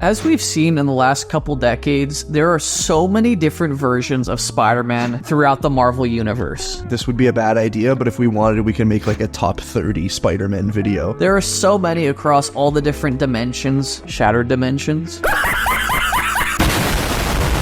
As we've seen in the last couple decades, there are so many different versions of Spider-Man throughout the Marvel Universe. This would be a bad idea, but if we wanted, we can make like a top 30 Spider-Man video. There are so many across all the different dimensions, shattered dimensions.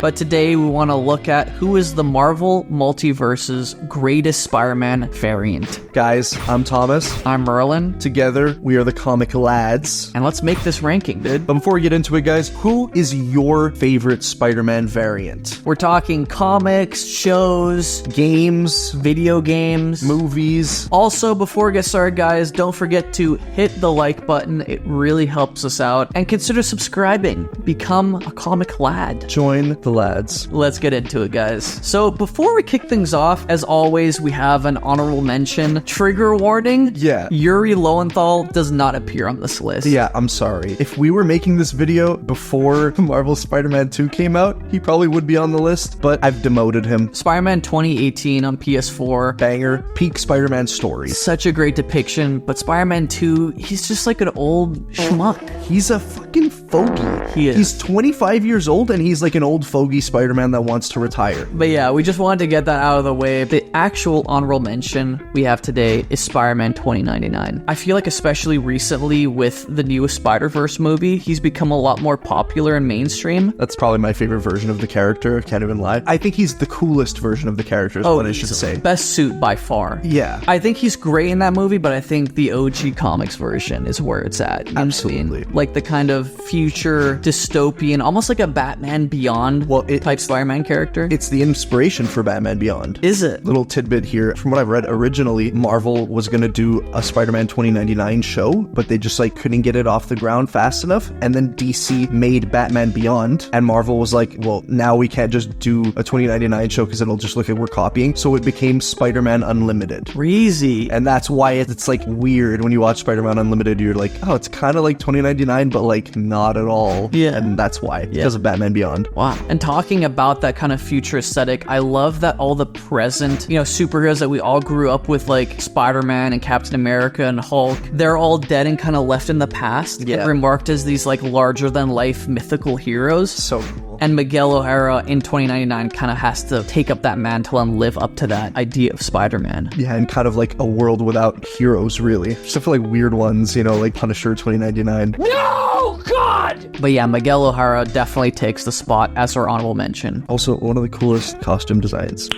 But today we want to look at who is the Marvel Multiverse's greatest Spider-Man variant. Guys, I'm Thomas. I'm Merlin. Together, we are the Comic Lads. And let's make this ranking, dude. But before we get into it, guys, who is your favorite Spider-Man variant? We're talking comics, shows, Games, video games, movies. Also, before we get started, guys, don't forget to hit the like button. It really helps us out. And consider subscribing. Become a Comic Lad. Join the lads. Let's get into it, guys. So before we kick things off, as always, we have an honorable mention. Trigger warning. Yeah. Yuri Lowenthal does not appear on this list. Yeah, I'm sorry. If we were making this video before Marvel Spider-Man 2 came out, he probably would be on the list, but I've demoted him. Spider-Man 2018 on PS4. Banger. Peak Spider-Man story. Such a great depiction, but Spider-Man 2, he's just like an old schmuck. He's a fucking fogey. He is. He's 25 years old and he's like an old fogey Spider-Man that wants to retire. But yeah, we just wanted to get that out of the way. The actual honorable mention we have today is Spider-Man 2099. I feel like especially recently with the newest Spider-Verse movie, he's become a lot more popular and mainstream. That's probably my favorite version of the character, can't even lie. I think he's the coolest version of the character is what I should say. Best suit by far. Yeah. I think he's great in that movie, but I think the OG comics version is where it's at. Absolutely. Like the kind of future dystopian, almost like a Batman Beyond type Spider-Man character. It's the inspiration for Batman Beyond. Is it? Little tidbit here. From what I've read, originally, Marvel was going to do a Spider-Man 2099 show, but they just like couldn't get it off the ground fast enough. And then DC made Batman Beyond, and Marvel was like, well, now we can't just do a 2099 show because it'll just look like we're copying. So it became Spider-Man Unlimited. Crazy. And that's why it's like weird when you watch Spider-Man Unlimited, you're like, oh, it's kind of like 2099, but like not at all. Yeah. And that's why, because of Batman Beyond. Wow. And talking about that kind of future aesthetic, I love that all the present, superheroes that we all grew up with, like Spider-Man and Captain America and Hulk, they're all dead and kind of left in the past. Yeah. And remarked as these like larger than life mythical heroes. So cool. And Miguel O'Hara in 2099 kind of has to take up that mantle and live up to that idea of Spider-Man. Yeah, and kind of like a world without heroes, really. Except for like weird ones, like Punisher 2099. No, God! But yeah, Miguel O'Hara definitely takes the spot as our honorable mention. Also, one of the coolest costume designs.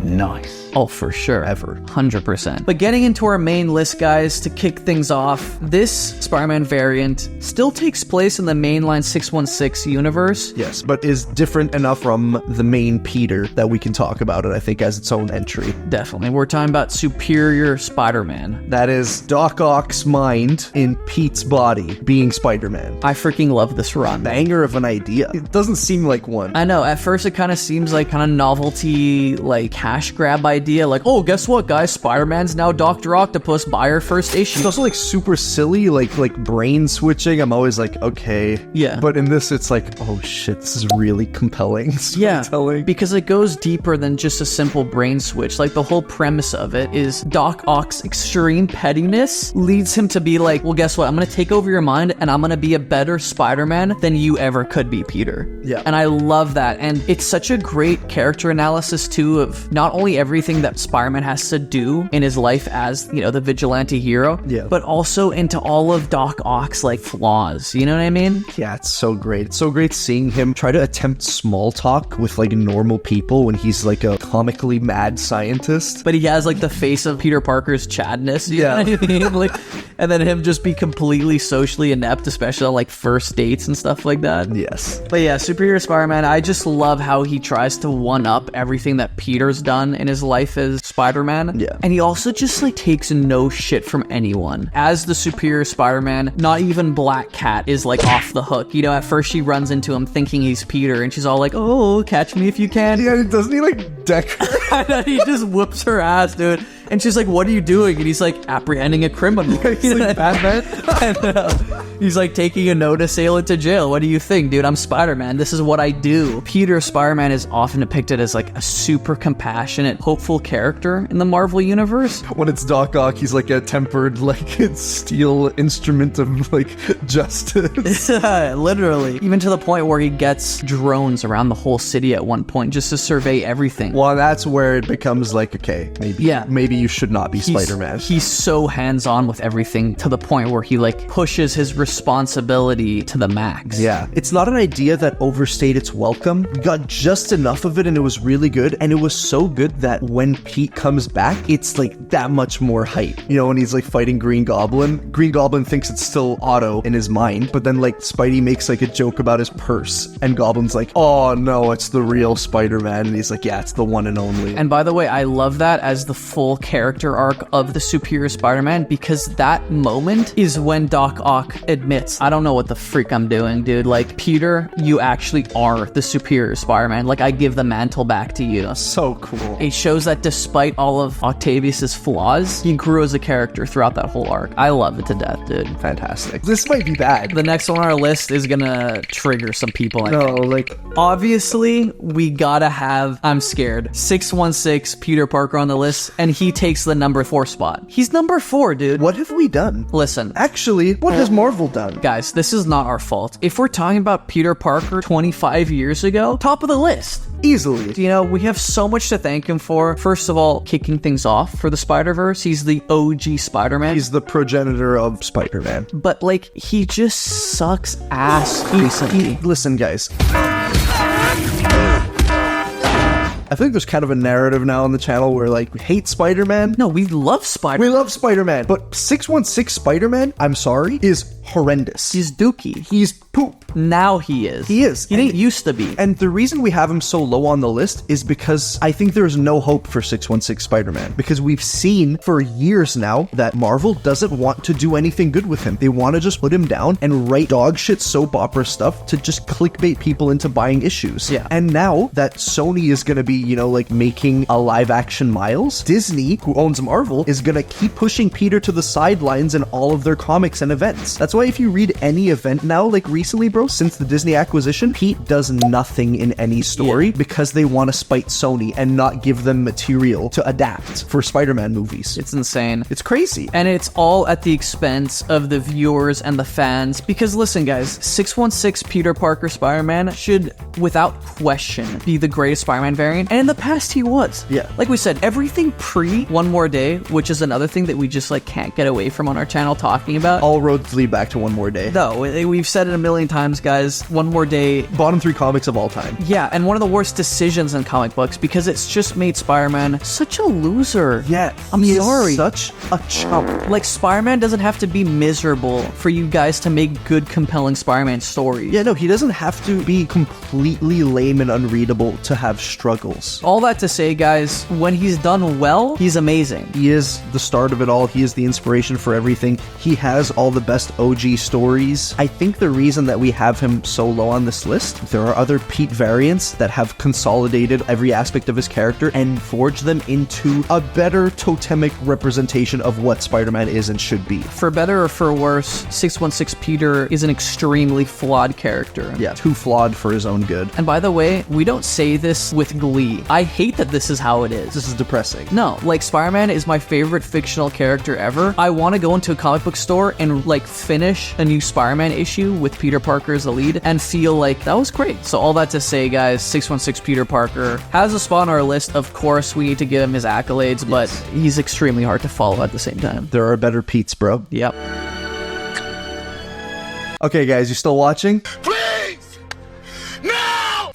Nice. Oh, for sure. Ever. 100%. But getting into our main list, guys, to kick things off, this Spider-Man variant still takes place in the mainline 616 universe. Yes, but is different enough from the main Peter that we can talk about it, I think, as its own entry. Definitely. We're talking about Superior Spider-Man. That is Doc Ock's mind in Pete's body being Spider-Man. I freaking love this run. Banger of an idea. It doesn't seem like one. I know. At first, it kind of seems like kind of novelty, like cash grab idea. Like, oh, guess what, guys? Spider-Man's now Dr. Octopus. Buy our first issue. It's also like super silly, like brain switching. I'm always like, okay. Yeah. But in this, it's like, oh shit, this is really compelling storytelling. Yeah, because it goes deeper than just a simple brain switch. Like the whole premise of it is Doc Ock's extreme pettiness leads him to be like, well, guess what? I'm going to take over your mind and I'm going to be a better Spider-Man than you ever could be, Peter. Yeah. And I love that. And it's such a great character analysis too of not only everything that Spider-Man has to do in his life as, the vigilante hero, but also into all of Doc Ock's like flaws. You know what I mean? Yeah, it's so great. It's so great seeing him try to attempt small talk with like normal people when he's like a comically mad scientist. But he has like the face of Peter Parker's Chadness. You know what I mean? Like, and then him just be completely socially inept, especially on like first dates and stuff like that. Yes. But yeah, Superior Spider-Man, I just love how he tries to one up everything that Peter's done in his life as Spider-Man. Yeah. And he also just like takes no shit from anyone. As the Superior Spider-Man, not even Black Cat is like off the hook. At first she runs into him thinking he's Peter and she's all like, oh, catch me if you can. Yeah, doesn't he like deck her? And then he just whoops her ass, dude. And she's like, what are you doing? And he's like, apprehending a criminal. He's like, Batman? I know. He's like, taking a note to sail it to jail. What do you think, dude? I'm Spider-Man. This is what I do. Peter, Spider-Man, is often depicted as like a super compassionate, hopeful character in the Marvel universe. When it's Doc Ock, he's like a tempered, like, steel instrument of, like, justice. Literally. Even to the point where he gets drones around the whole city at one point just to survey everything. Well, that's where it becomes like, okay, maybe you should not be Spider-Man. He's so hands-on with everything to the point where he like pushes his responsibility to the max. Yeah. It's not an idea that overstayed its welcome. We got just enough of it and it was really good. And it was so good that when Pete comes back, it's like that much more hype. You know, when he's like fighting Green Goblin thinks it's still Otto in his mind, but then like Spidey makes like a joke about his purse and Goblin's like, oh no, it's the real Spider-Man. And he's like, yeah, it's the one and only. And by the way, I love that as the full character arc of the Superior Spider-Man, because that moment is when Doc Ock admits, I don't know what the freak I'm doing, dude. Like, Peter, you actually are the Superior Spider-Man. Like, I give the mantle back to you. So cool. It shows that despite all of Octavius's flaws, he grew as a character throughout that whole arc. I love it to death, dude. Fantastic. This might be bad. The next one on our list is gonna trigger some people. No, like, obviously, we gotta have, I'm scared, 616 Peter Parker on the list, and he takes the number 4 spot. He's number 4, dude. what have we done? Listen, Actually, what has Marvel done? guys, this is not our fault. If we're talking about Peter Parker 25 years ago, top of the list. Easily. You know, we have so much to thank him for. First of all, kicking things off for the Spider-Verse. He's the OG Spider-Man. He's the progenitor of Spider-Man. But, like, he just sucks ass recently. Listen, guys. I think there's kind of a narrative now on the channel where, like, we hate Spider-Man. No, we love Spider-Man. We love Spider-Man. But 616 Spider-Man, I'm sorry, is horrendous. He's dookie. He's poop. Now he is. He is. He didn't used to be. And the reason we have him so low on the list is because I think there's no hope for 616 Spider-Man. Because we've seen for years now that Marvel doesn't want to do anything good with him. They want to just put him down and write dog shit soap opera stuff to just clickbait people into buying issues. Yeah. And now that Sony is going to be, you know, like making a live action Miles, Disney, who owns Marvel, is going to keep pushing Peter to the sidelines in all of their comics and events. That's why if you read any event now, like recently, bro, since the Disney acquisition, Pete does nothing in any story because they want to spite Sony and not give them material to adapt for Spider-Man movies. It's insane. It's crazy. And it's all at the expense of the viewers and the fans. Because listen, guys, 616 Peter Parker Spider-Man should, without question, be the greatest Spider-Man variant. And in the past, he was. Yeah. Like we said, everything pre One More Day, which is another thing that we just like can't get away from on our channel talking about. All roads lead back to One More Day. No, we've said it a million times, guys. One More Day. Bottom 3 comics of all time. Yeah, and one of the worst decisions in comic books because it's just made Spider-Man such a loser. Yeah, I'm he sorry. is such a chump. Like, Spider-Man doesn't have to be miserable for you guys to make good, compelling Spider-Man stories. Yeah, no, he doesn't have to be completely lame and unreadable to have struggles. All that to say, guys, when he's done well, he's amazing. He is the start of it all. He is the inspiration for everything. He has all the best OG stories. I think the reason that we have him so low on this list, there are other Pete variants that have consolidated every aspect of his character and forged them into a better totemic representation of what Spider-Man is and should be. For better or for worse, 616 Peter is an extremely flawed character. Yeah, too flawed for his own good. And by the way, we don't say this with glee. I hate that this is how it is. This is depressing. No, like, Spider-Man is my favorite fictional character ever. I want to go into a comic book store and, like, finish a new Spider-Man issue with Peter Parker as the lead and feel like that was great. So all that to say, guys, 616 Peter Parker has a spot on our list. Of course, we need to give him his accolades, but he's extremely hard to follow at the same time. There are better Pete's, bro. Yep. Okay, guys, you still watching? Please! No!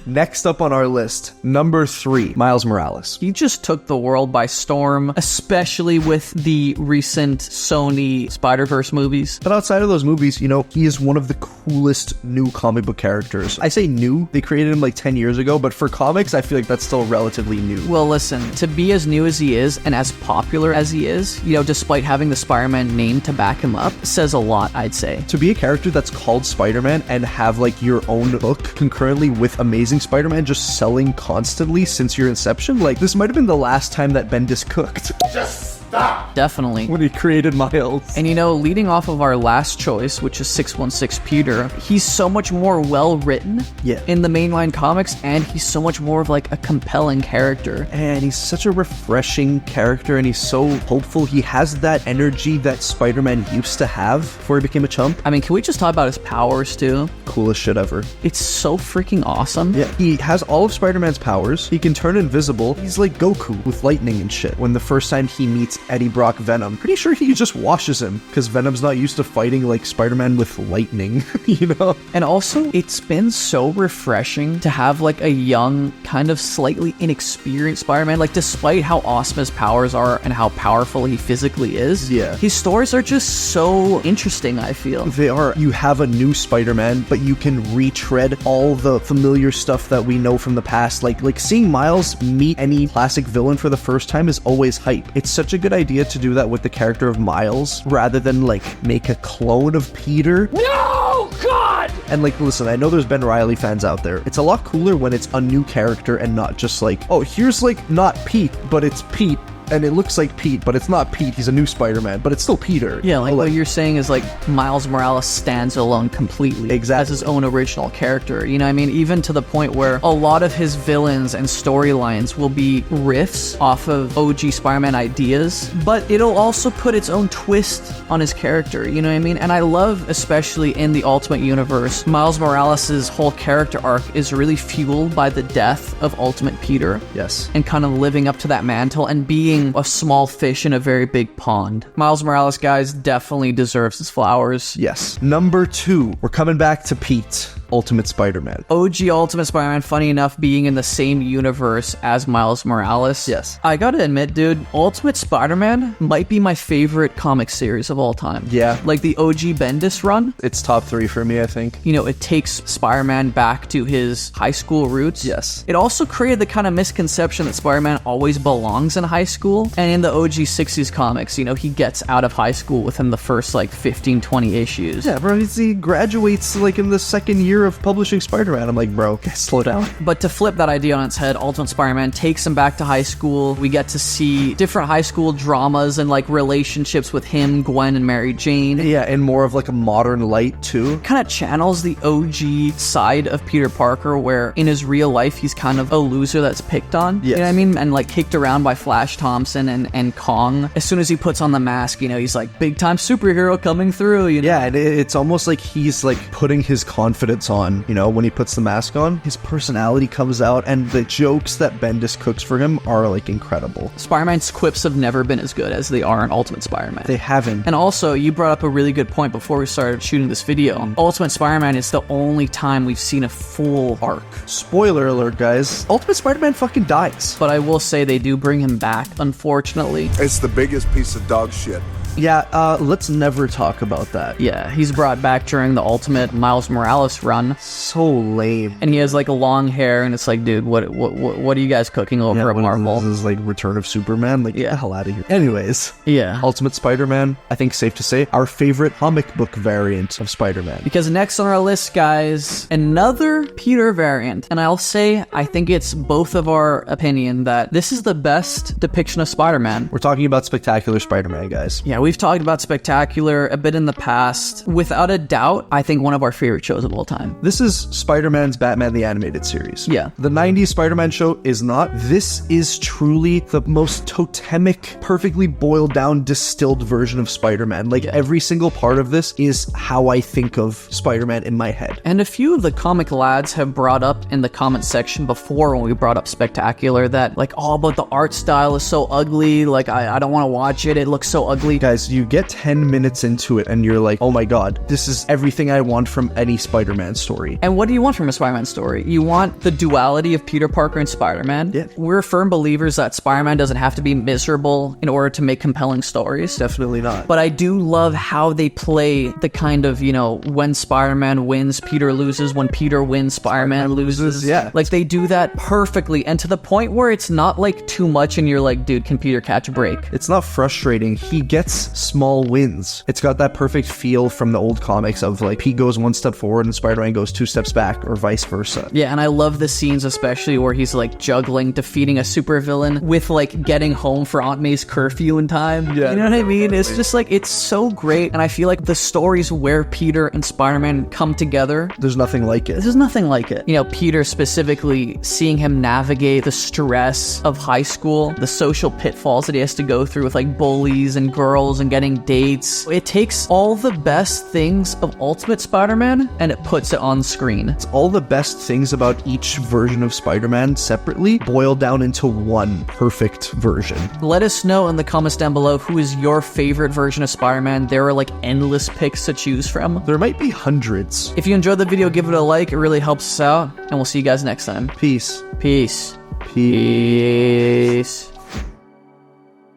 Next up on our list, number 3, Miles Morales. He just took the world by storm, especially with the recent Sony Spider-Verse movies. But outside of those movies, you know, he is one of the coolest new comic book characters. I say new, they created him like 10 years ago, but for comics, I feel like that's still relatively new. Well, listen, to be as new as he is and as popular as he is, you know, despite having the Spider-Man name to back him up, says a lot, I'd say. To be a character that's called Spider-Man and have like your own book concurrently with Amazing Spider-Man just selling constantly since your inception, like this might have been the last time that Bendis cooked. Just stop. Definitely. When he created Miles. And you know, leading off of our last choice, which is 616 Peter, he's so much more well-written in the mainline comics, and he's so much more of like a compelling character. And he's such a refreshing character, and he's so hopeful. He has that energy that Spider-Man used to have before he became a chump. I mean, can we just talk about his powers too? Coolest shit ever. It's so freaking awesome. Yeah, he has all of Spider-Man's powers. He can turn invisible. He's like Goku with lightning and shit. When the first time he meets Eddie Brock Venom, pretty sure he just washes him because Venom's not used to fighting like Spider-Man with lightning, you know? And also, it's been so refreshing to have like a young, kind of slightly inexperienced Spider-Man. Like, despite how awesome his powers are and how powerful he physically is, his stories are just so interesting, I feel. They are. You have a new Spider-Man, but you can retread all the familiar stuff that we know from the past. Like seeing Miles meet any classic villain for the first time is always hype. It's such a good idea to do that with the character of Miles rather than like make a clone of Peter. No, God! And like, listen, I know there's Ben Reilly fans out there. It's a lot cooler when it's a new character and not just like, oh, here's like not Pete, but it's Pete. And it looks like Pete, but it's not Pete. He's a new Spider-Man, but it's still Peter. Yeah, like what you're saying is like Miles Morales stands alone completely. Exactly. As his own original character. You know what I mean? Even to the point where a lot of his villains and storylines will be riffs off of OG Spider-Man ideas, but it'll also put its own twist on his character. You know what I mean? And I love, especially in the Ultimate Universe, Miles Morales' whole character arc is really fueled by the death of Ultimate Peter. Yes. And kind of living up to that mantle and being a small fish in a very big pond. Miles Morales, guys, definitely deserves his flowers. Yes. Number 2, we're coming back to Pete, Ultimate Spider-Man. OG Ultimate Spider-Man, funny enough, being in the same universe as Miles Morales. Yes. I gotta admit, dude, Ultimate Spider-Man might be my favorite comic series of all time. Yeah. Like the OG Bendis run. It's top 3 for me, I think. You know, it takes Spider-Man back to his high school roots. Yes. It also created the kind of misconception that Spider-Man always belongs in high school. And in the OG 60s comics, you know, he gets out of high school within the first like 15, 20 issues. Yeah, bro, he graduates like in the second year of publishing Spider-Man. I'm like, bro, slow down. But to flip that idea on its head, Ultimate Spider-Man takes him back to high school. We get to see different high school dramas and like relationships with him, Gwen, and Mary Jane. Yeah, and more of like a modern light too. Kind of channels the OG side of Peter Parker, where in his real life he's kind of a loser that's picked on. Yes. You know what I mean? And like kicked around by Flash Thompson and Kong. As soon as he puts on the mask, you know, he's like big time superhero coming through, you know? Yeah, and it's almost like he's like putting his confidence on, you know, when he puts the mask on. His personality comes out, and the jokes that Bendis cooks for him are like incredible. Spider-Man's quips have never been as good as they are in Ultimate Spider-Man. They haven't. And also, you brought up a really good point before we started shooting this video. Ultimate Spider-Man is the only time we've seen a full arc. Spoiler alert, guys. Ultimate Spider-Man fucking dies. But I will say they do bring him back, unfortunately. It's the biggest piece of dog shit. Yeah, let's never talk about that. Yeah, he's brought back during the Ultimate Miles Morales run. So lame. And he has like long hair, and it's like, dude, what are you guys cooking over at Marvel? This is like Return of Superman. Like, get the hell out of here. Anyways. Yeah. Ultimate Spider-Man, I think safe to say, our favorite comic book variant of Spider-Man. Because next on our list, guys, another Peter variant. And I'll say, I think it's both of our opinion that this is the best depiction of Spider-Man. We're talking about Spectacular Spider-Man, guys. Yeah, we've talked about Spectacular a bit in the past. Without a doubt, I think one of our favorite shows of all time. This is Spider-Man's Batman the Animated Series. Yeah. The 90s Spider-Man show is not. This is truly the most totemic, perfectly boiled down, distilled version of Spider-Man. Like, every single part of this is how I think of Spider-Man in my head. And a few of the comic lads have brought up in the comment section before when we brought up Spectacular that, like, oh, but the art style is so ugly. Like, I don't want to watch it. It looks so ugly. Guys, you get 10 minutes into it and you're like, oh my god, this is everything I want from any Spider-Man story. And what do you want from a Spider-Man story? You want the duality of Peter Parker and Spider-Man. Yeah. We're firm believers that Spider-Man doesn't have to be miserable in order to make compelling stories. Definitely not. But I do love how they play the kind of, you know, when Spider-Man wins, Peter loses. When Peter wins, Spider-Man loses. Yeah. Like, they do that perfectly, and to the point where it's not, like, too much and you're like, dude, can Peter catch a break? It's not frustrating. He gets small wins. It's got that perfect feel from the old comics of, like, Pete goes one step forward and Spider-Man goes 2 steps back, or vice versa. Yeah, and I love the scenes especially where he's, like, juggling, defeating a supervillain with, like, getting home for Aunt May's curfew in time. Yeah, you know what I mean? It's just, like, it's so great, and I feel like the stories where Peter and Spider-Man come together, There's nothing like it. this is nothing like it. You know, Peter specifically, seeing him navigate the stress of high school, the social pitfalls that he has to go through with, like, bullies and girls and getting dates. It takes all the best things of Ultimate Spider-Man and it puts it on screen. It's all the best things about each version of Spider-Man separately boiled down into one perfect version. Let us know in the comments down below who is your favorite version of Spider-Man. There are, like, endless picks to choose from. There might be hundreds. If you enjoyed the video, give it a like. It really helps us out. And we'll see you guys next time. Peace. Peace. Peace. Peace.